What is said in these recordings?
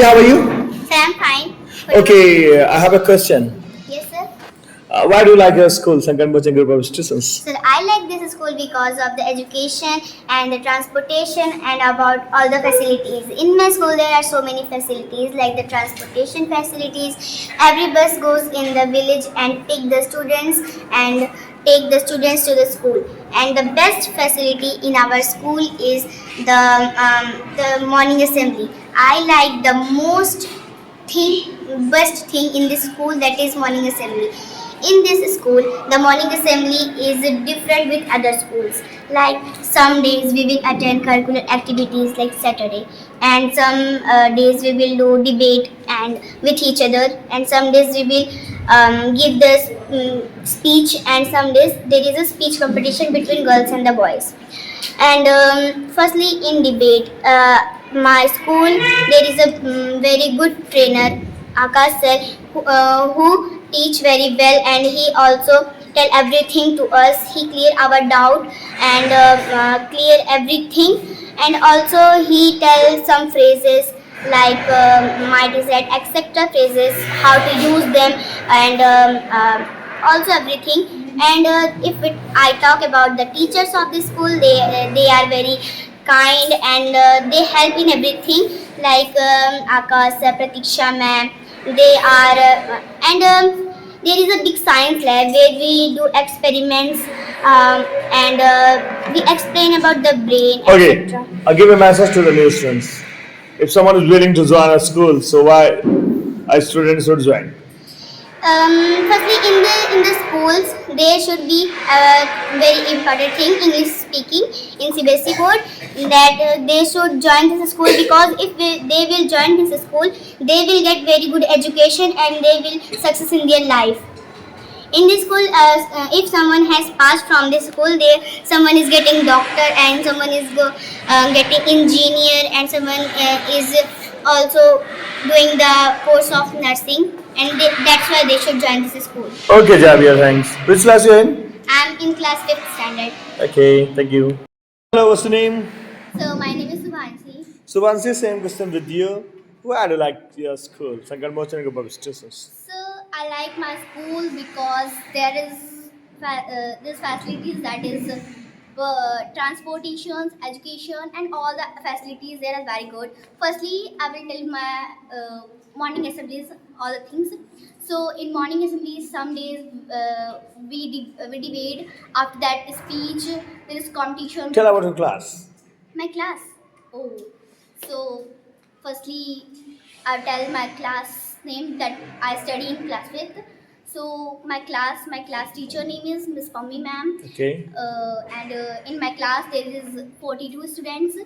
how are you? Sir, I'm fine. Okay, I have a question. Yes, sir. Why do you like your school, Sankan Coaching Group of Institutions? Sir, I like this school because of the education and the transportation and about all the facilities. In my school, there are so many facilities like the transportation facilities. Every bus goes in the village and take the students to the school. And the best facility in our school is the morning assembly. I like the best thing in this school, that is morning assembly. In this school, the morning assembly is different with other schools. Like some days we will attend curricular activities like Saturday, and some days we will do debate and with each other, and some days we will give the speech, and some days there is a speech competition between girls and the boys. And firstly, in debate, my school there is a very good trainer, Akash sir, who teach very well, and he also tell everything to us. He clear our doubt and clear everything, and also he tell some phrases like might is that etc phrases, how to use them, and also everything. And I talk about the teachers of the school, they are very kind, and they help in everything, like Akash, Pratiksha ma'am. They are and there is a big science lab where we do experiments, and we explain about the brain, Okay, etc. I'll give a message to the new students. If someone is willing to join a school, so why a student should join? Firstly, in the schools, there should be a very important thing, English speaking in CBSE board, that they should join this school, because if they will join this school, they will get very good education and they will success in their life. In this school, if someone has passed from this school, someone is getting doctor, and someone is getting engineer, and someone is also doing the course of nursing, and that's why they should join this school. Okay, Javier, thanks. Which class you in? I'm in class 5th standard. Okay, thank you. Hello, what's your name? So my name is Subhanshi. Subhansi, same question with you. Why do you like your school, Sankan Coaching Group of Institutions? So I like my school because there's facilities, that is transportations, education, and all the facilities there are very good. Firstly, I will tell my morning assemblies, all the things. So in morning assemblies, some days we debate. After that, speech. There is competition. Tell about your class. My class. Oh, so firstly, I'll tell my class name, that I study in class with. So my class teacher name is Miss Pammi ma'am. Okay. And in my class there is 42 students.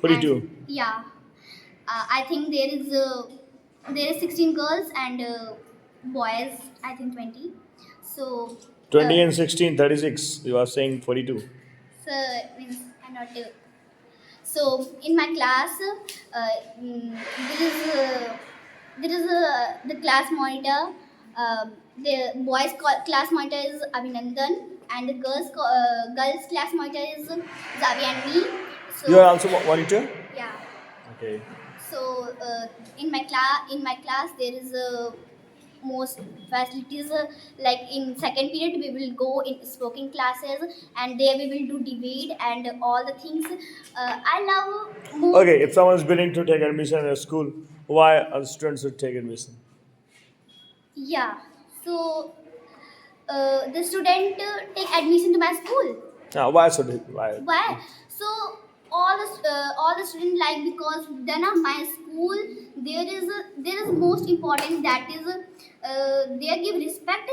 42. And, yeah. I think there is 16 girls and boys. I think 20. So 20 and 16, 36. You are saying 42. so means I'm not. So in my class, there is the class monitor. The class monitor is Abhinandan, and the girls class monitor is Zavi and me. So You are also monitor? yeah. Okay. So in my class there is most facilities, like in second period we will go in spoken classes, and there we will do debate and all the things. I love more. Okay, if someone is willing to take admission in a school, why a student should take admission? Yeah. So the student take admission to my school. Why should it? Why? Why? So all the students like, because then my school there is most important, that is they give respect,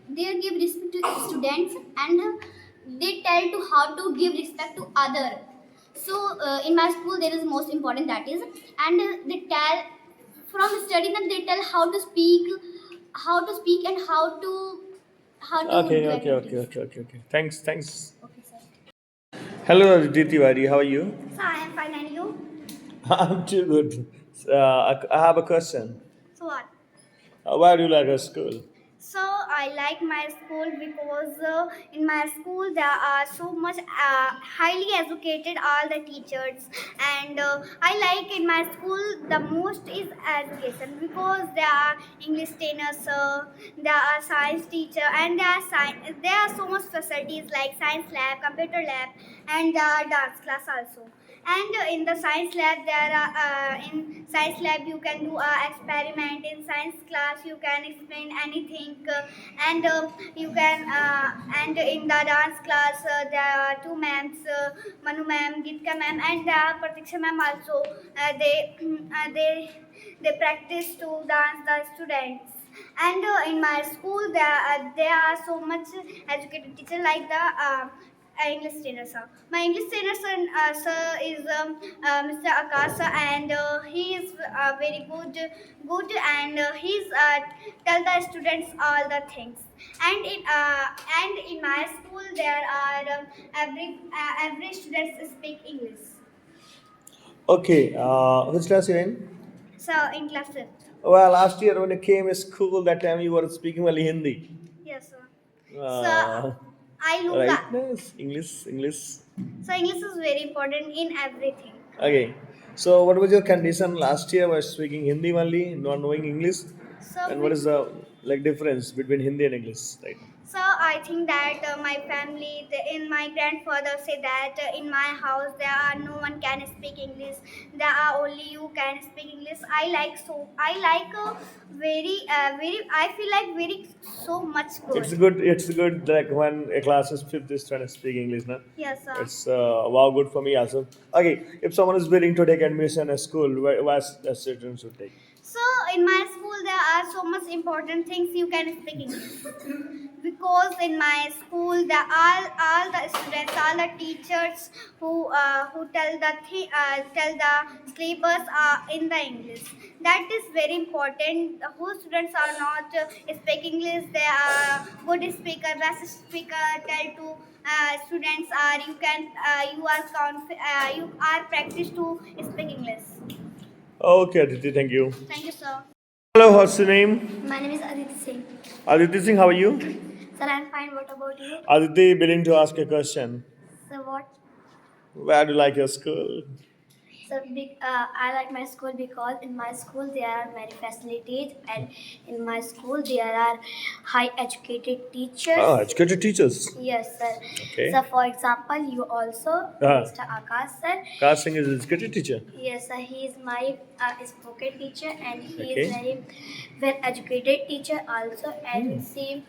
they give respect to students, and they tell to how to give respect to other. So in my school there is most important, that is, and they tell from studying that they tell how to speak and how to Okay, do okay, okay, activities. okay. Thanks. Okay, sir. Hello, Aditi Tiwari. How are you? So I am fine, and you? I'm too good. I have a question. So what? Why do you like our school? So I like my school because in my school there are so much highly educated all the teachers, and I like in my school the most is education because there are English trainers, there are science teacher, and there are so much facilities like science lab, computer lab, and dance class also. And in the science lab there are in science lab you can do experiment. In science class you can explain anything, and you can and in the dance class there are two ma'ams, Manu ma'am, Gitka ma'am, and Pratiksha ma'am also. They they practice to dance the students. And in my school there are so much educated teacher like the English trainer sir. My English trainer sir is Mr. Akasa, and he is very good, and he's tell the students all the things. And in my school there are every students speak English. Okay, which class you in? So in class fifth. Well, last year when you came to school, that time you were speaking only Hindi. Yes sir. Uh, So I look right, at, nice. English. so English is very important in everything. Okay. So, what was your condition last year? Was speaking Hindi only, not knowing English, So and what we, is the like difference between Hindi and English? Right. So I think that my family, in my grandfather say that in my house there are no one can speak English. There are only you can speak English. I like very. I feel like very so much good. It's good. It's good. Like when a class is fifth is trying to speak English, na? Yes, sir. It's wow, good for me also. Okay, if someone is willing to take admission at school, why a student should take? So in my school there are so much important things you can speak English. Because in my school the all the students, all the teachers who tell the syllabus in the English. That is very important. Who students are not speak English, they are good speaker, best speaker. Tell to students are you are practice to speak English. Okay, Aditi, thank you. Thank you, sir. Hello, what's your name? My name is Aditi Singh. Aditi Singh, how are you? Sir, I'm fine. What about you? Aditi, willing to ask a question. So what? Where do you like your school? So I like my school because in my school there are many facilities, and in my school there are high educated teachers. Ah, educated teachers. Yes, sir. Okay. So for example, you also, Mr. Akash sir. Akash Singh is an educated teacher. Yes, sir. He is my spoken teacher, and he Okay. is very well educated teacher also, and he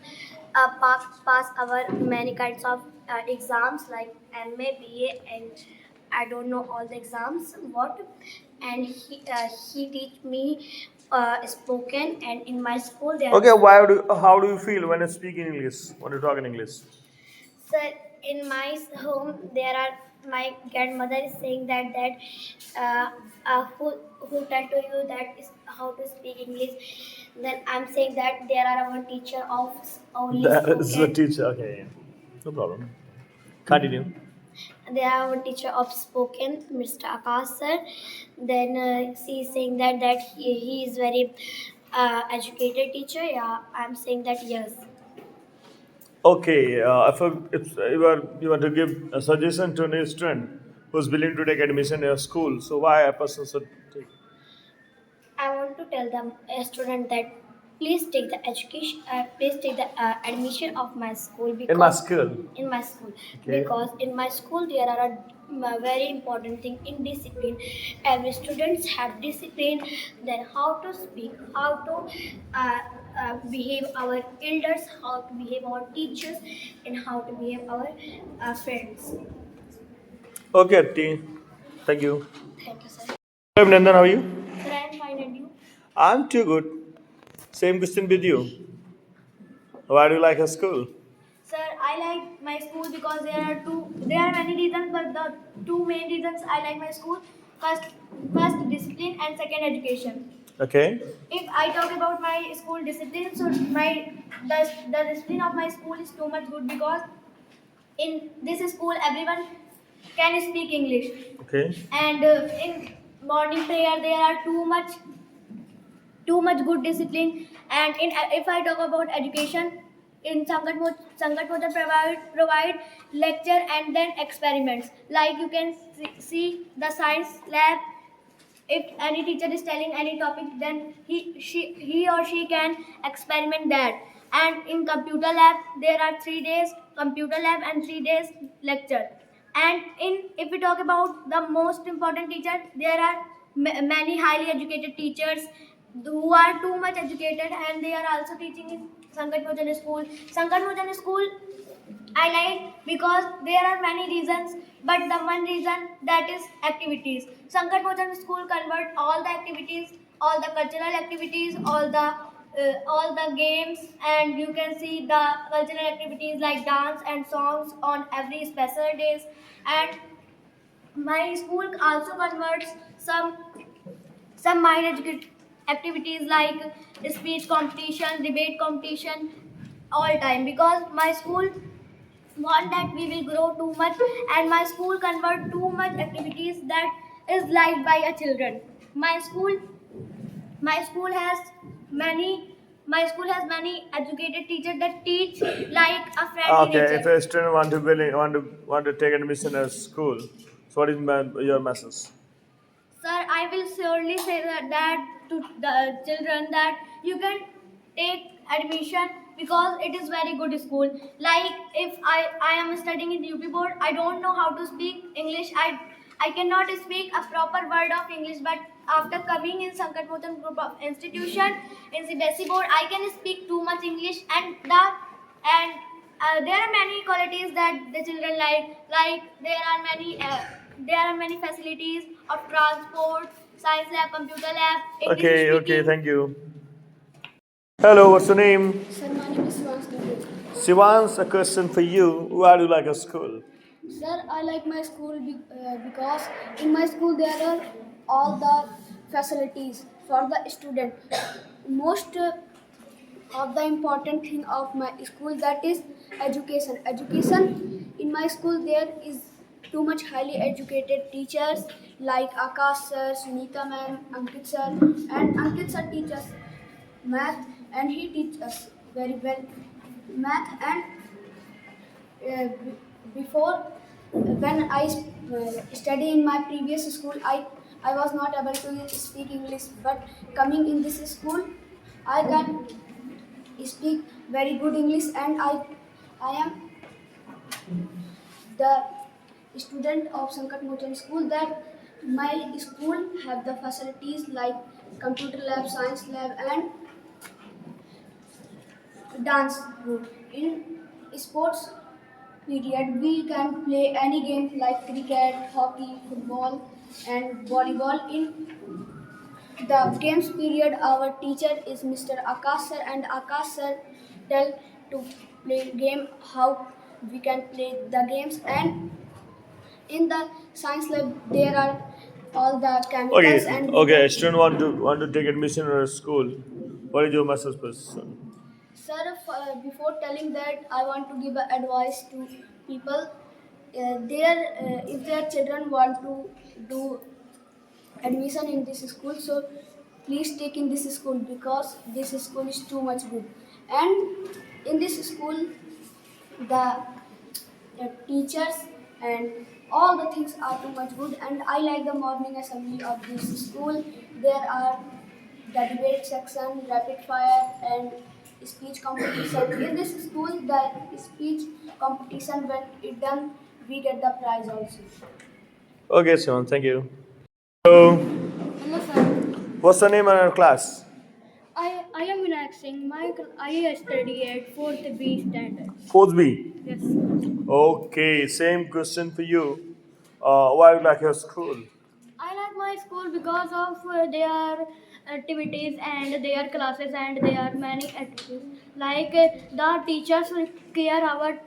pass our many kinds of exams like MA, BA, and I don't know all the exams what, and he teach me spoken, and in my school there. Okay, how do you feel when you speak in English? When you talk in English? So in my home there are, my grandmother is saying who tell to you that is how to speak English. Then I'm saying that there are our teacher of only That is the spoken. teacher. Okay, no problem. Continue. There are our teacher of spoken, Mr. Akash sir. Then she is saying that he is very educated teacher. Yeah, I'm saying that yes. Okay, if you want to give a suggestion to a student who's willing to take admission in your school, so why a person should take? I want to tell them a student that please take the education, please take the admission of my school because In my school. in my school Okay. because in my school there are a very important thing in discipline. Every students have discipline. Then how to speak, how to behave our elders, how to behave our teachers, and how to behave our friends. Okay, Ati. Thank you. Thank you, sir. Hello, Nandan, how are you? Sir, I am fine, and you? I'm too good. Same question with you. Why do you like your school? Sir, I like my school because there are many reasons, but the two main reasons I like my school: first discipline, and second education. Okay. If I talk about my school discipline, so the discipline of my school is too much good because in this school everyone can speak English, Okay. and in morning prayer there are too much too much good discipline. And if I talk about education, in Sangat Mohan provide lecture and then experiments. Like you can see the science lab. If any teacher is telling any topic, then he or she can experiment that. And in computer lab, there are 3 days computer lab and 3 days lecture. And in if we talk about the most important teacher, there are many highly educated teachers who are too much educated, and they are also teaching in Sankat Mohan school. Sankat Mohan school I like because there are many reasons, but the one reason that is activities. Sankat Mohan School convert all the activities, all the cultural activities, all the games, and you can see the cultural activities like dance and songs on every special days. And my school also converts some minor activities like speech competition, debate competition, all time, because my school want that we will grow too much, and my school convert too much activities that is liked by a children. My school has many educated teachers that teach like a friendly Okay, if nature. a student want to take admission at school, so what is your message? Sir, I will surely say that to the children that you can take admission because it is very good school. Like if I am studying in UP board, I don't know how to speak English. I cannot speak a proper word of English, but after coming in Sankat Mohan group of institution in CBSE board, I can speak too much English, and there are many qualities that the children like there are many facilities of transport, science lab, computer lab, English Okay, speaking. thank you. Hello, what's your name? Sir, my name is Swans. Shivans, a question for you. Why do you like a school? Sir, I like my school because in my school there are all the facilities for the student. Most of the important thing of my school, that is education. Education in my school there is too much highly educated teachers like Akash sir, Sunita ma'am, Ankit sir, and Ankit sir teaches math, and he teaches us very well math. And before when I study in my previous school, I was not able to speak English, but coming in this school I can speak very good English, and I am the student of Sankat Mohan school. That my school have the facilities like computer lab, science lab, and dance group. In sports period, we can play any game like cricket, hockey, football, and volleyball. In the games period, our teacher is Mr. Akash sir, and Akash sir tell to play game how we can play the games. And in the science lab, there are all the chemicals, Okay, and we okay. can. A student want to take admission in a school. What is your message, person? Sir, before telling that, I want to give advice to people. If their children want to do admission in this school, so please take in this school because this school is too much good. And in this school, the teachers and all the things are too much good. And I like the morning assembly of this school. There are the debate section, rapid fire, and speech competition. In this school, the speech competition, when it done, we get the prize also. Okay, Shivan, thank you. Hello, Hello, sir. what's the name of your class? I am Vinayak Singh. I study at 4th B standard. Fourth B. Yes. Okay, same question for you. Why do you like your school? I like my school because of their activities and their classes, and there are many activities. Like the teachers care our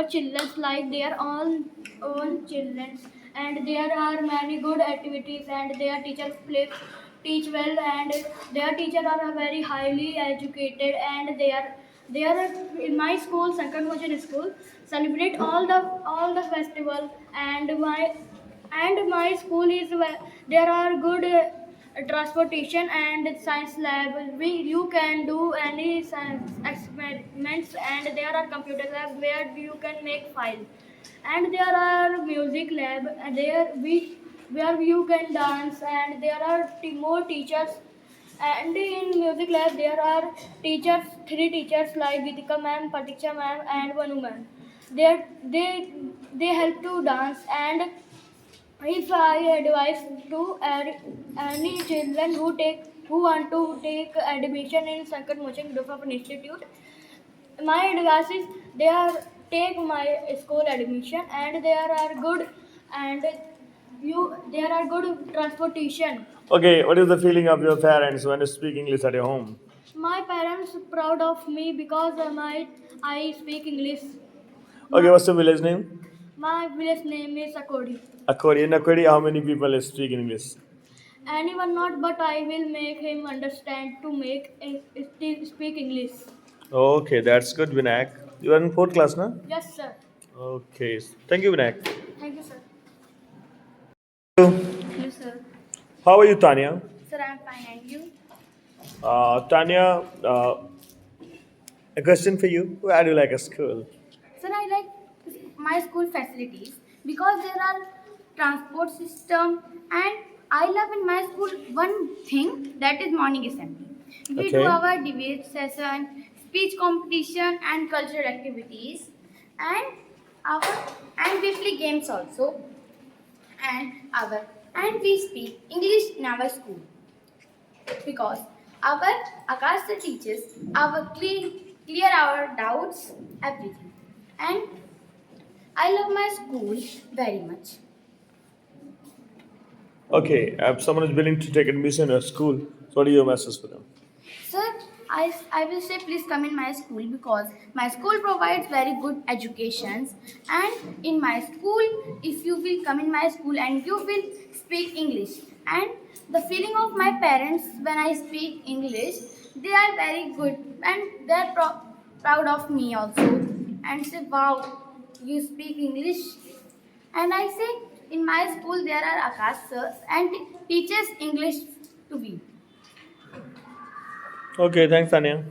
children like their own children, and there are many good activities, and their teachers teach well, and their teachers are very highly educated, and they are in my school, Sankat Mohan school, celebrate all the festival. And my school is there are good transportation and science lab. You can do any science experiments, and there are computer lab where you can make files, and there are music lab where you can dance, and there are more teachers. And in music lab there are teachers, three teachers like Vidika ma'am, Patiksha ma'am, and Vanu ma'am. They help to dance. And if I advise to any children who want to take admission in Sankat Mochang Group of Institute, my advice is they are take my school admission, and there are good, and there are good transportation. Okay, what is the feeling of your parents when you speak English at your home? My parents proud of me because I speak English. Okay, what's the village name? My village name is Akodi. Akodi. In Akodi, how many people speak English? Anyone not, but I will make him understand to speak English. Okay, that's good, Vinayak. You are in fourth class, na? Yes, sir. Okay, thank you, Vinayak. Thank you, sir. Hello, sir. How are you, Tanya? Sir, I'm fine. And you? Tanya, a question for you. Where do you like a school? Sir, I like my school facilities because there are transport system, and I love in my school one thing, that is morning assembly. We do Okay. our debate session, speech competition, and cultural activities, and our and weekly games also, and our and we speak English in our school because our Akash sir teaches our clear our doubts, everything. And I love my school very much. Okay, if someone is willing to take admission at school, so what is your message for them? Sir, I will say please come in my school because my school provides very good educations, and in my school if you will come in my school and you will speak English, and the feeling of my parents when I speak English, they are very good, and they are proud of me also, and say wow, you speak English. And I say in my school there are Akash sirs and teaches English to me. Okay, thanks, Tanya.